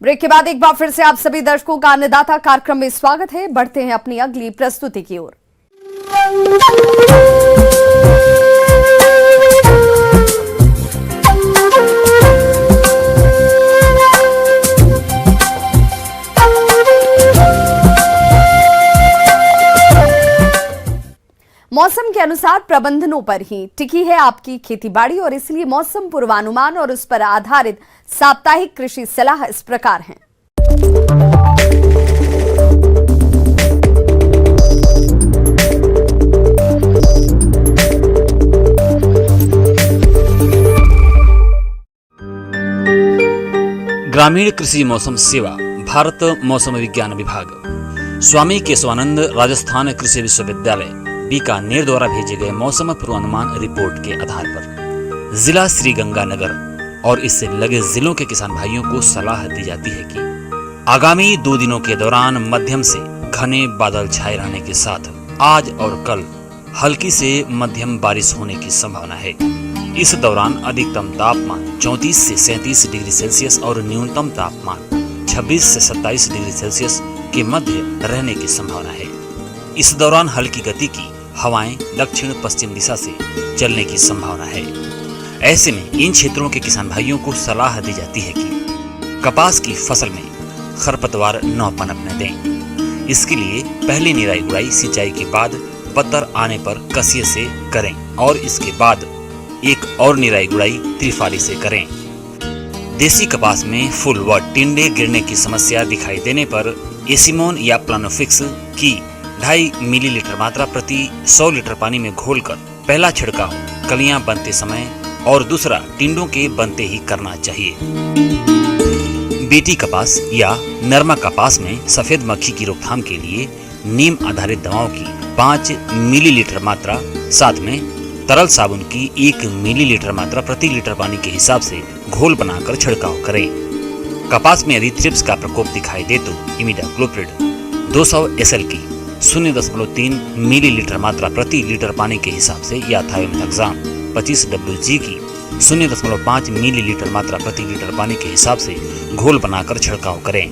Break के बाद एक बार फिर से आप सभी दर्शकों का अन्नदाता कार्यक्रम में स्वागत है। बढ़ते हैं अपनी अगली प्रस्तुति की ओर। मौसम के अनुसार प्रबंधनों पर ही टिकी है आपकी खेतीबाड़ी और इसलिए मौसम पूर्वानुमान और उस पर आधारित साप्ताहिक कृषि सलाह इस प्रकार हैं। ग्रामीण कृषि मौसम सेवा, भारत मौसम विज्ञान विभाग, स्वामी केशवानंद राजस्थान कृषि विश्वविद्यालय बीकानेर द्वारा भेजे गए मौसम पूर्वानुमान रिपोर्ट के आधार पर जिला श्रीगंगानगर और इससे लगे जिलों के किसान भाइयों को सलाह दी जाती है कि आगामी 2 दिनों के दौरान मध्यम से घने बादल छाए रहने के साथ आज और कल हल्की से मध्यम बारिश होने की संभावना है। इस दौरान अधिकतम तापमान 34 से 37 डिग्री सेल्सियस और न्यूनतम तापमान 26 से 27 डिग्री सेल्सियस के मध्य रहने की संभावना है। इस दौरान हल्की गति की हवाएं दक्षिण पश्चिम दिशा से चलने की संभावना है। ऐसे में इन क्षेत्रों के किसान भाइयों को सलाह दी जाती है कि कपास की फसल में खरपतवार न पनपने दें। इसके लिए पहली निराई गुड़ाई सिंचाई के बाद पत्तर आने पर कसिये से करें और इसके बाद एक और निराई गुड़ाई त्रिफाली से करें। देसी कपास में फूल व टिंडे गिरने की समस्या दिखाई देने पर एसीमोन या प्लानोफिक्स की 2.5 मिलीलीटर मात्रा प्रति 100 लीटर पानी में घोलकर पहला छिड़काव कलियां बनते समय और दूसरा टिंडों के बनते ही करना चाहिए। बीटी कपास या नरमा कपास में सफेद मक्खी की रोकथाम के लिए नीम आधारित दवाओं की 5 मिलीलीटर मात्रा साथ में तरल साबुन की 1 मिलीलीटर मात्रा प्रति लीटर पानी के हिसाब से घोल बनाकर छिड़काव करें। कपास में यदि थ्रिप्स का प्रकोप दिखाई दे तो इमिडाक्लोप्रिड 200 SL की 0.3 मिलीलीटर मात्रा प्रति लीटर पानी के हिसाब से या थायोमेथाक्साम 25 WG की 0.5 मिलीलीटर मात्रा प्रति लीटर पानी के हिसाब से घोल बनाकर छिड़काव करें।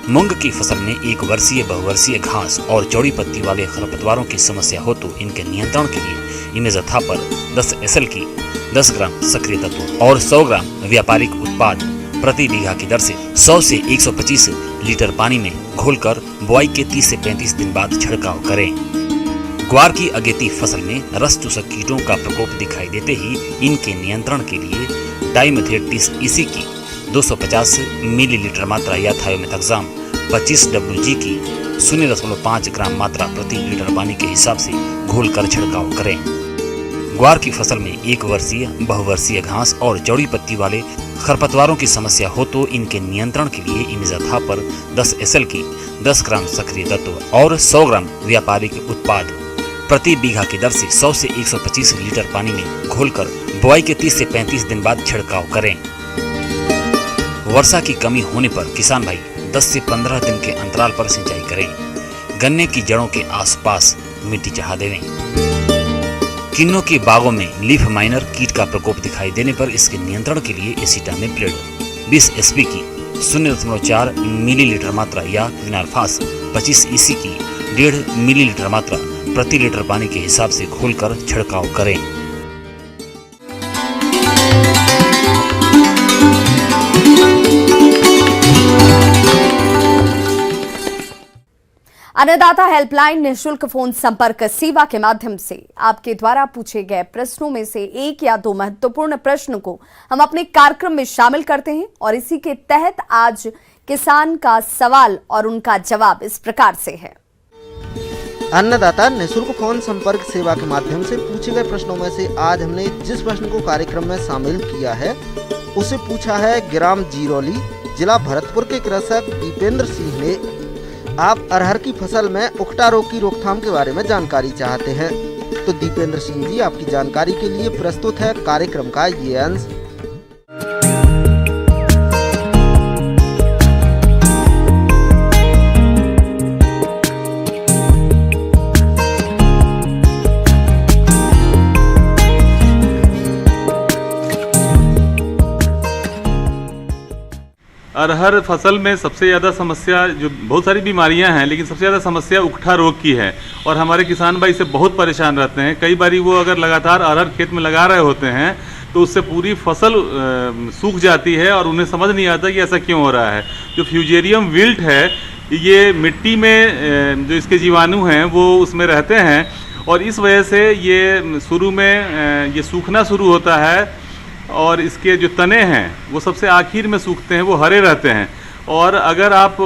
मूंग की फसल में 1 वर्षीय बहुवर्षीय घास और चौड़ी पत्ती वाले खरपतवारों की समस्या हो तो इनके नियंत्रण के लिए इमेज़ाथापर 10 SL की 10 ग्राम सक्रिय तत्व और 100 ग्राम व्यापारिक उत्पाद प्रति बीघा की दर से 100 से 125 लीटर पानी में घोलकर बुआई के 30 से 35 दिन बाद छिड़काव करें। ग्वार की अगेती फसल में रस चूसक कीटों का प्रकोप दिखाई देते ही इनके नियंत्रण के लिए डाइमेथेट 30 EC की 250 मिलीलीटर मात्रा या थायोमेथाक्साम 25 WG की 0.5 ग्राम मात्रा प्रति लीटर पानी के हिसाब से घोलकर छिड़काव करें। ग्वार की फसल में 1 वर्षीय बहुवर्षीय घास और चौड़ी पत्ती वाले खरपतवारों की समस्या हो तो इनके नियंत्रण के लिए इमेज़ाथापर 10 SL की 10 ग्राम सक्रिय तत्व और 100 ग्राम व्यापारिक उत्पाद प्रति बीघा की दर से 100 से 125 लीटर पानी में घोलकर बुआई के 30 से 35 दिन बाद छिड़काव करें। वर्षा की कमी होने पर किसान भाई 10 से 15 दिन के अंतराल पर सिंचाई करें। गन्ने की जड़ों के आसपास मिट्टी चढ़ा देवें। किन्नों के बागों में लीफ माइनर कीट का प्रकोप दिखाई देने पर इसके नियंत्रण के लिए एसिटामिप्रिड 20 SP की 0.4 मिलीलीटर मात्रा या क्विनाल्फास 25 EC की 1.5 मिलीलीटर मात्रा प्रति लीटर पानी के हिसाब से घोलकर छिड़काव करें। अन्नदाता हेल्पलाइन निःशुल्क फोन संपर्क सेवा के माध्यम से आपके द्वारा पूछे गए प्रश्नों में से 1 या 2 महत्वपूर्ण प्रश्न को हम अपने कार्यक्रम में शामिल करते हैं और इसी के तहत आज किसान का सवाल और उनका जवाब इस प्रकार से है। अन्नदाता निःशुल्क फोन संपर्क सेवा के माध्यम से पूछे गए प्रश्नों में से आज हमने जिस प्रश्न को कार्यक्रम में शामिल किया है उसे पूछा है ग्राम जीरोली, जिला भरतपुर के कृषक दीपेंद्र सिंह ने। आप अरहर की फसल में उकटा रोग की रोकथाम के बारे में जानकारी चाहते हैं तो दीपेंद्र सिंह जी आपकी जानकारी के लिए प्रस्तुत है कार्यक्रम का ये अंश। अरहर फसल में सबसे ज़्यादा समस्या, जो बहुत सारी बीमारियां हैं लेकिन सबसे ज़्यादा समस्या उकठा रोग की है और हमारे किसान भाई इससे बहुत परेशान रहते हैं। कई बारी वो अगर लगातार अरहर खेत में लगा रहे होते हैं तो उससे पूरी फसल सूख जाती है और उन्हें समझ नहीं आता कि ऐसा क्यों हो रहा है। जो फ्यूजेरियम विल्ट है, ये मिट्टी में जो इसके जीवाणु हैं वो उसमें रहते हैं और इस वजह से ये शुरू में ये सूखना शुरू होता है और इसके जो तने हैं वो सबसे आखिर में सूखते हैं, वो हरे रहते हैं। और अगर आप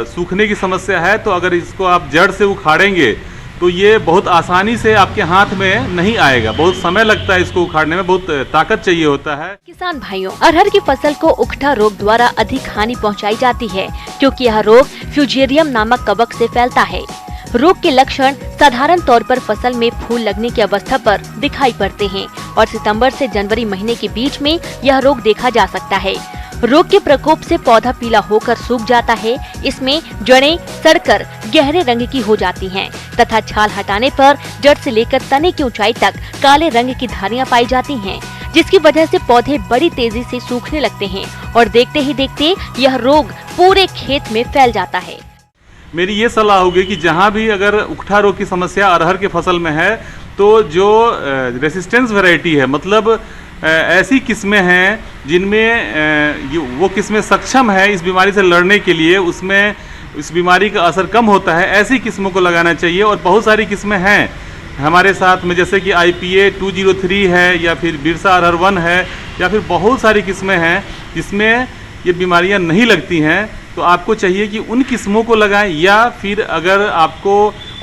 सूखने की समस्या है तो अगर इसको आप जड़ से उखाड़ेंगे तो ये बहुत आसानी से आपके हाथ में नहीं आएगा, बहुत समय लगता है इसको उखाड़ने में, बहुत ताकत चाहिए होता है। किसान भाइयों, अरहर की फसल को उकठा रोग द्वारा अधिक हानि पहुंचाई जाती है क्योंकि यह रोग फ्यूजेरियम नामक कवक से फैलता है। रोग के लक्षण साधारण तौर पर फसल में फूल लगने की अवस्था पर दिखाई पड़ते हैं और सितंबर से जनवरी महीने के बीच में यह रोग देखा जा सकता है। रोग के प्रकोप से पौधा पीला होकर सूख जाता है। इसमें जड़ें सड़कर गहरे रंग की हो जाती हैं तथा छाल हटाने पर जड़ से लेकर तने की ऊंचाई तक काले रंग की धारियां पाई जाती हैं, जिसकी वजह से पौधे बड़ी तेजी से सूखने लगते हैं और देखते ही देखते यह रोग पूरे खेत में फैल जाता है। मेरी ये सलाह होगी कि जहाँ भी अगर उकठा रोग की समस्या अरहर के फसल में है तो जो रेसिस्टेंस वैरायटी है, मतलब ऐसी किस्में हैं जिनमें वो किस्में सक्षम है इस बीमारी से लड़ने के लिए, उसमें इस बीमारी का असर कम होता है, ऐसी किस्मों को लगाना चाहिए। और बहुत सारी किस्में हैं हमारे साथ में, जैसे कि IPA 203 है या फिर बिरसा अरहर 1 है या फिर बहुत सारी किस्में हैं जिसमें ये बीमारियां नहीं लगती हैं। तो आपको चाहिए कि उन किस्मों को लगाएं या फिर अगर आपको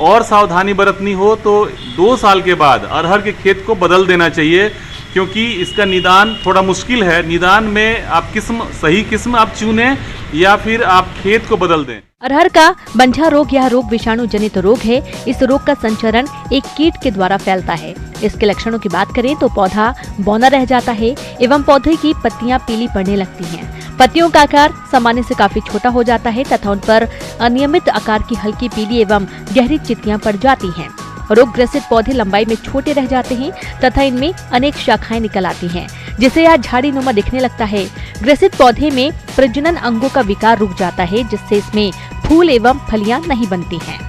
और सावधानी बरतनी हो तो 2 साल के बाद अरहर के खेत को बदल देना चाहिए, क्योंकि इसका निदान थोड़ा मुश्किल है। निदान में आप सही किस्म आप चुनें या फिर आप खेत को बदल दें। अरहर का बंझा रोग यह रोग विषाणु जनित रोग है। इस रोग का संचरण एक कीट के द्वारा फैलता है। इसके लक्षणों की बात करें तो पौधा बौना रह जाता है एवं पौधे की पत्तियां पीली पड़ने लगती हैं। पत्तियों का आकार सामान्य से काफी छोटा हो जाता है तथा उन पर अनियमित आकार की हल्की पीली एवं गहरी चित्तियां पड़ जाती हैं। रोग ग्रसित पौधे लंबाई में छोटे रह जाते हैं तथा इनमें अनेक शाखाएं निकल आती हैं, जिससे यह झाड़ी नुमा दिखने लगता है। ग्रसित पौधे में प्रजनन अंगों का विकार रुक जाता है, जिससे इसमें फूल एवं फलियां नहीं बनती हैं।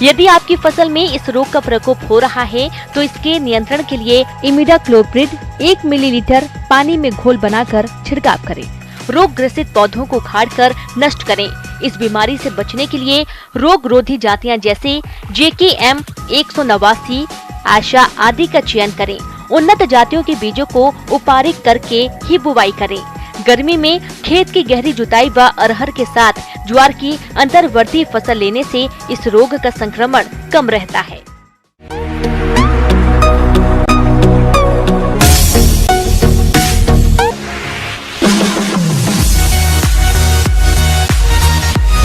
यदि आपकी फसल में इस रोग का प्रकोप हो रहा है तो इसके नियंत्रण के लिए इमिडाक्लोप्रिड 1 मिलीलीटर पानी में घोल बनाकर छिड़काव करें। रोग ग्रसित पौधों को उखाड़कर नष्ट करें। इस बीमारी से बचने के लिए रोग रोधी जातियां जैसे JKM 189, आशा आदि का चयन करें। उन्नत जातियों के बीजों को उपारित करके ही बुवाई करें। गर्मी में खेत की गहरी जुताई व अरहर के साथ ज्वार की अंतर्वर्ती फसल लेने से इस रोग का संक्रमण कम रहता है।